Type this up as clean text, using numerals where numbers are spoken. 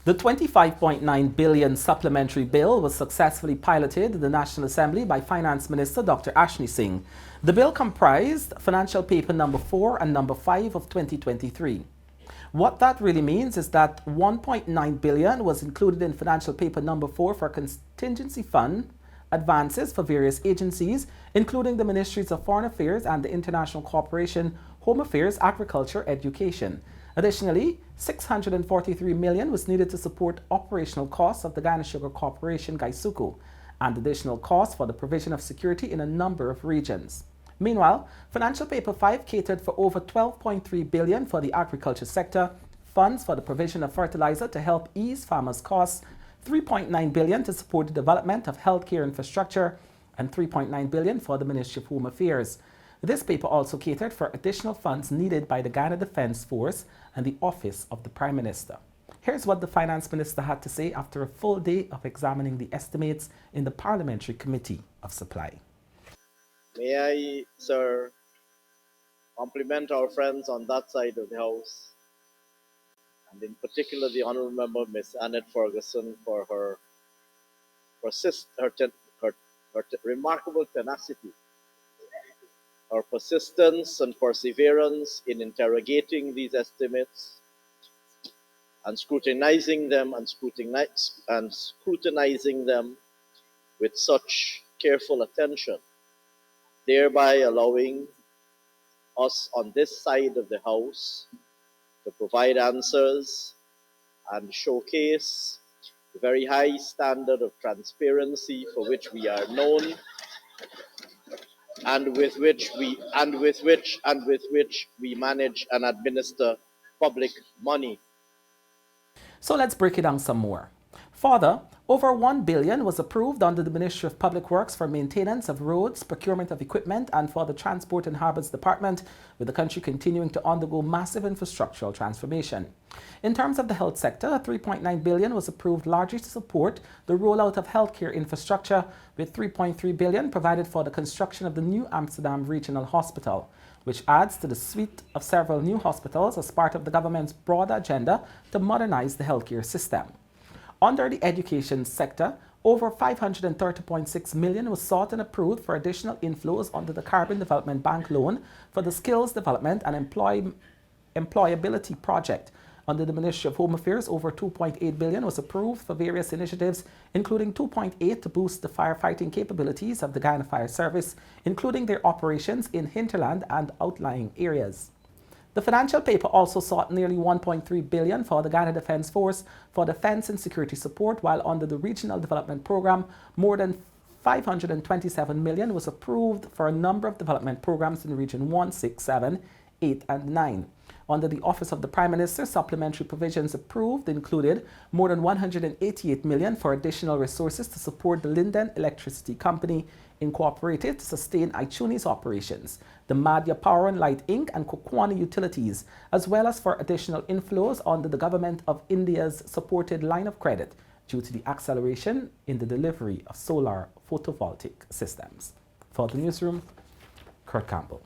The $25.9 billion supplementary bill was successfully piloted in the National Assembly by Finance Minister Dr. Ashni Singh. The bill comprised Financial Paper Number 4 and Number 5 of 2023. What that really means is that $1.9 billion was included in Financial Paper Number 4 for contingency fund advances for various agencies, including the Ministries of Foreign Affairs and the International Cooperation, Home Affairs, Agriculture, Education. Additionally, $643 million was needed to support operational costs of the Ghana Sugar Corporation, Gaisuku, and additional costs for the provision of security in a number of regions. Meanwhile, Financial Paper 5 catered for over $12.3 billion for the agriculture sector, funds for the provision of fertilizer to help ease farmers' costs, $3.9 billion to support the development of healthcare infrastructure, and $3.9 billion for the Ministry of Home Affairs. This paper also catered for additional funds needed by the Ghana Defence Force and the Office of the Prime Minister. Here's what the Finance Minister had to say after a full day of examining the estimates in the Parliamentary Committee of Supply. May I, sir, compliment our friends on that side of the House, and in particular the Honourable Member Ms. Annette Ferguson for her remarkable tenacity, her persistence and perseverance in interrogating these estimates and scrutinizing them with such careful attention, thereby allowing us on this side of the House to provide answers and showcase the very high standard of transparency for which we are known and with which we manage and administer public money. So let's break it down some more. Further, over $1 billion was approved under the Ministry of Public Works for maintenance of roads, procurement of equipment, and for the Transport and Harbours Department, with the country continuing to undergo massive infrastructural transformation. In terms of the health sector, $3.9 billion was approved largely to support the rollout of healthcare infrastructure, with $3.3 billion provided for the construction of the New Amsterdam Regional Hospital, which adds to the suite of several new hospitals as part of the government's broader agenda to modernize the healthcare system. Under the education sector, over $530.6 million was sought and approved for additional inflows under the Carbon Development Bank loan for the Skills Development and Employability Project. Under the Ministry of Home Affairs, over $2.8 billion was approved for various initiatives, including $2.8 to boost the firefighting capabilities of the Ghana Fire Service, including their operations in hinterland and outlying areas. The financial paper also sought nearly $1.3 billion for the Ghana Defence Force for defence and security support, while under the Regional Development Programme, more than $527 million was approved for a number of development programs in Region 1, 6, 7, 8, and 9. Under the Office of the Prime Minister, supplementary provisions approved included more than $188 million for additional resources to support the Linden Electricity Company Incorporated to sustain Ichuni's operations, the Madhya Power and Light Inc. and Kokwani Utilities, as well as for additional inflows under the Government of India's supported line of credit due to the acceleration in the delivery of solar photovoltaic systems. For the newsroom, Campbell.